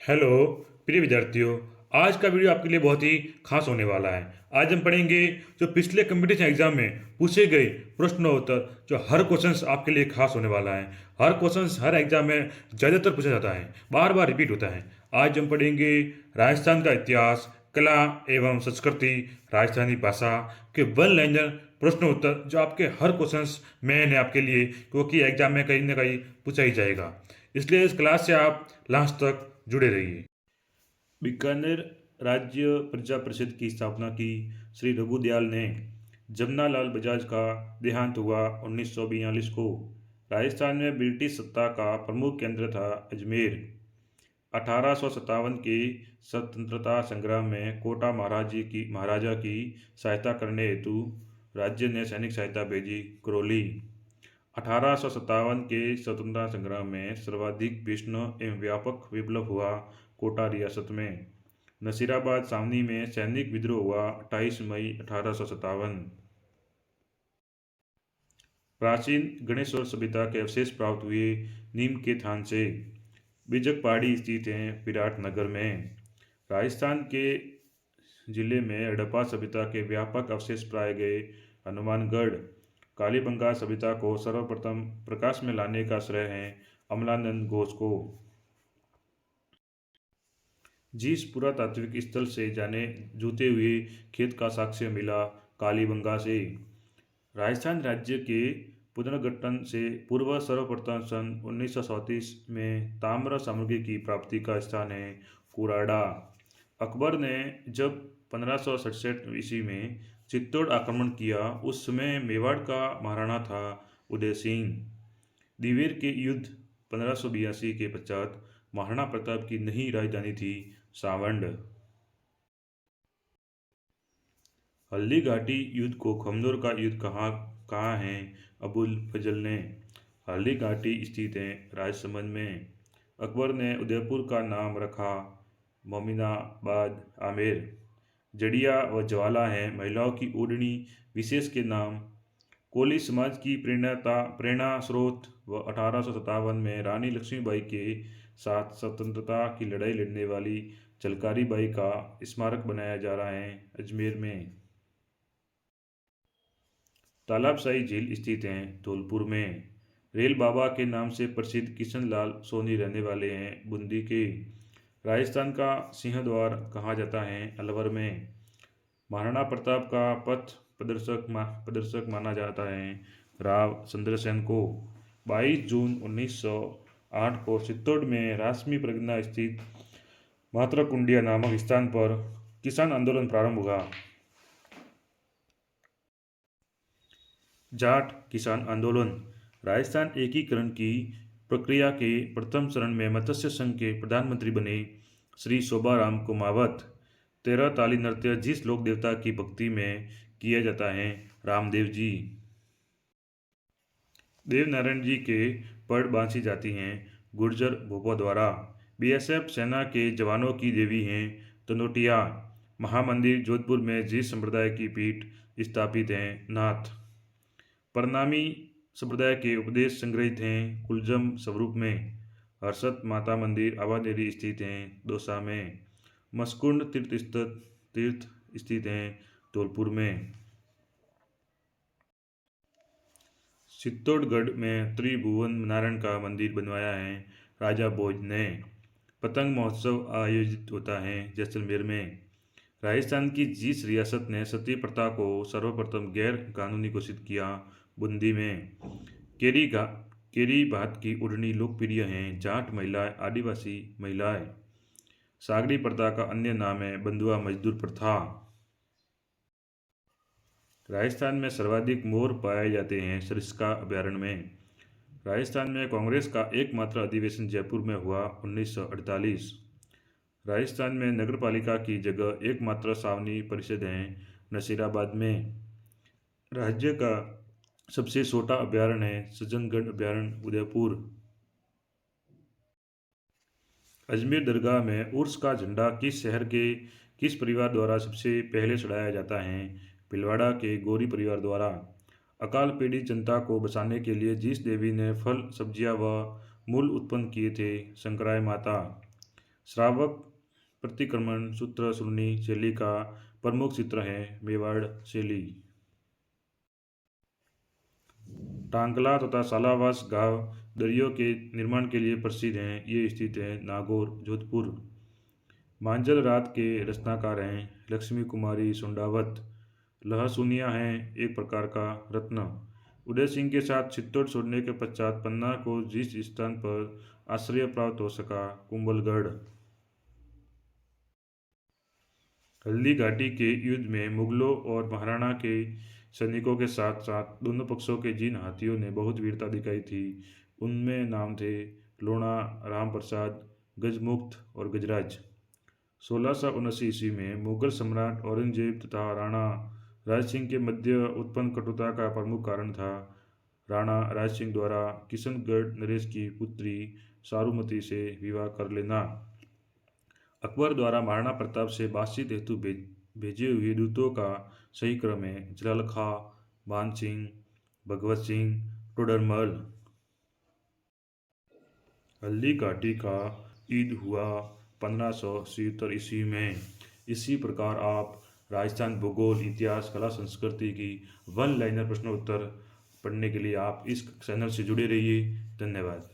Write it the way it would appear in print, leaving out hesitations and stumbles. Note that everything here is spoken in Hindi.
हेलो प्रिय विद्यार्थियों। आज का वीडियो आपके लिए बहुत ही खास होने वाला है। आज हम पढ़ेंगे जो पिछले कंपटीशन एग्जाम में पूछे गए प्रश्न उत्तर, जो हर क्वेश्चंस आपके लिए खास होने वाला है। हर क्वेश्चंस हर एग्जाम में ज़्यादातर पूछा जाता है, बार बार रिपीट होता है। आज हम पढ़ेंगे राजस्थान का इतिहास, कला एवं संस्कृति, राजस्थानी भाषा के वन लाइनर प्रश्न उत्तर, जो आपके हर क्वेश्चंस मेन है आपके लिए, क्योंकि एग्जाम में कहीं ना कहीं पूछा ही जाएगा। इसलिए इस क्लास से आप लास्ट तक जुड़े रहिए। बीकानेर राज्य प्रजा परिषद की स्थापना की श्री रघुदयाल ने। जमनालाल बजाज का देहांत हुआ 1942 को। राजस्थान में ब्रिटिश सत्ता का प्रमुख केंद्र था अजमेर। 1857 के स्वतंत्रता संग्राम में कोटा महाराजा की सहायता करने हेतु राज्य ने सैनिक सहायता भेजी। करौली। 1857 के स्वतंत्रता संग्राम में सर्वाधिक भीषण एवं व्यापक विप्लव हुआ कोटा रियासत में। नसीराबाद सावनी में सैनिक विद्रोह हुआ 28 मई 1857। प्राचीन गणेश्वर सभ्यता के अवशेष प्राप्त हुए नीम के थान से। बिजक पहाड़ी स्थित हैं विराटनगर में। राजस्थान के जिले में हड़प्पा सभ्यता के व्यापक अवशेष पाए गए। हनुमानगढ़। कालीबंगा सभ्यता को सर्वप्रथम प्रकाश में लाने का श्रेय है अमलानंद घोष को। जिस पुरातात्विक स्थल से जाने जूते हुए खेत का साक्ष्य मिला कालीबंगा से। राजस्थान राज्य के पुनर्गठन से पूर्व सर्वप्रथम सन 1937 में ताम्र सामग्री की प्राप्ति का स्थान है कुराड़ा। अकबर ने जब 1567 ईस्वी में चित्तौड़ आक्रमण किया, उस समय मेवाड़ का महाराणा था उदय सिंह। दिवेर के युद्ध 1582 के पश्चात महाराणा प्रताप की नई राजधानी थी सावंड। हल्दी घाटी युद्ध को खमनोर का युद्ध कहा है अबुल फजल ने। हल्दी घाटी स्थित है राजसमंद में। अकबर ने उदयपुर का नाम रखा मोमिनाबाद आमेर। जड़िया व ज्वाला हैं महिलाओं की ओढ़नी विशेष के नाम। कोली समाज की प्रेरणा स्रोत व 1857 में रानी लक्ष्मीबाई के साथ स्वतंत्रता की लड़ाई लड़ने वाली झलकारी बाई का स्मारक बनाया जा रहा है अजमेर में। तालाबशाही झील स्थित है धौलपुर में। रेल बाबा के नाम से प्रसिद्ध किशन लाल सोनी रहने वाले हैं बूंदी के। राजस्थान का सिंहद्वार कहा जाता है अलवर में। महाराणा प्रताप का पथ प्रदर्शक माना जाता है राव चंद्रसेन को। 22 जून 1908 को चित्तौड़ में रासमी प्रगना स्थित मातृकुंडिया नामक स्थान पर किसान आंदोलन प्रारंभ हुआ। जाट किसान आंदोलन। राजस्थान एकीकरण की प्रक्रिया के प्रथम चरण में मत्स्य संघ के प्रधानमंत्री बने श्री शोभाराम कुमावत। 13 ताली नृत्य जिस लोक देवता की भक्ति में किया जाता है रामदेव जी। देवनारायण जी के पढ़ बांसी जाती हैं गुर्जर भोपा द्वारा। बीएसएफ सेना के जवानों की देवी हैं तनोटिया। महामंदिर जोधपुर में जिस संप्रदाय की पीठ स्थापित हैं नाथ। परनामी संप्रदाय के उपदेश संग्रहित हैं कुलजम स्वरूप में। हर्षद माता मंदिर आवानेरी स्थित हैं दौसा में। मस्कुंड तीर्थ स्थित हैं धौलपुर में। चित्तौड़गढ़ में त्रिभुवन नारायण का मंदिर बनवाया है राजा भोज ने। पतंग महोत्सव आयोजित होता है जैसलमेर में। राजस्थान की जिस रियासत ने सती प्रथा को सर्वप्रथम गैर कानूनी घोषित किया बूंदी में। केरी भात की ओढ़नी लोकप्रिय हैं जाट महिलाएं आदिवासी महिलाएं। सागरी प्रथा का अन्य नाम है बंधुआ मजदूर प्रथा। राजस्थान में सर्वाधिक मोर पाए जाते हैं सरिस्का अभयारण्य में। राजस्थान में कांग्रेस का एकमात्र अधिवेशन जयपुर में हुआ 1948। राजस्थान में नगरपालिका की जगह एकमात्र सावनी परिषद है नसीराबाद में। राज्य का सबसे छोटा अभयारण्य है सज्जनगढ़ अभयारण्य उदयपुर। अजमेर दरगाह में उर्स का झंडा किस शहर के किस परिवार द्वारा सबसे पहले चढ़ाया जाता है भिलवाड़ा के गौरी परिवार द्वारा। अकाल पीड़ित जनता को बचाने के लिए जिस देवी ने फल सब्जियां व मूल उत्पन्न किए थे शंकराय माता। श्रावक प्रतिक्रमण सूत्र सुन्नी शैली का प्रमुख चित्र है मेवाड़ शैली। टांकला तथा सालावास गांव दरियों के निर्माण के लिए प्रसिद्ध हैं। ये स्थित है नागौर जोधपुर। मांझल रात के रचनाकार हैं लक्ष्मी कुमारी सुंडावत। लहसुनिया हैं एक प्रकार का रत्न। उदय सिंह के साथ चित्तौड़ छोड़ने के पश्चात पन्ना को जिस स्थान पर आश्रय प्राप्त हो सका कुंभलगढ़। हल्दी घाटी के युद्ध में मुगलों और महाराणा के सैनिकों के साथ साथ दोनों पक्षों के जिन हाथियों ने बहुत वीरता दिखाई थी उनमें नाम थे लोणा, राम प्रसाद, गजमुक्त और गजराज। 1679 ईस्वी में मुगल सम्राट औरंगजेब तथा राणा राज सिंह के मध्य उत्पन्न कटुता का प्रमुख कारण था राणा राज सिंह द्वारा किशनगढ़ नरेश की पुत्री सारूमती से विवाह कर लेना। अकबर द्वारा महाराणा प्रताप से बातचीत हेतु भेजे हुए दूतों का सही क्रम है जलाल खां, मान सिंह, भगवत सिंह, टोडरमल। हल्दी घाटी का युद्ध हुआ 1577 ईस्वी में। इसी प्रकार आप राजस्थान भूगोल, इतिहास, कला, संस्कृति की वन लाइनर प्रश्न उत्तर पढ़ने के लिए आप इस चैनल से जुड़े रहिए। धन्यवाद।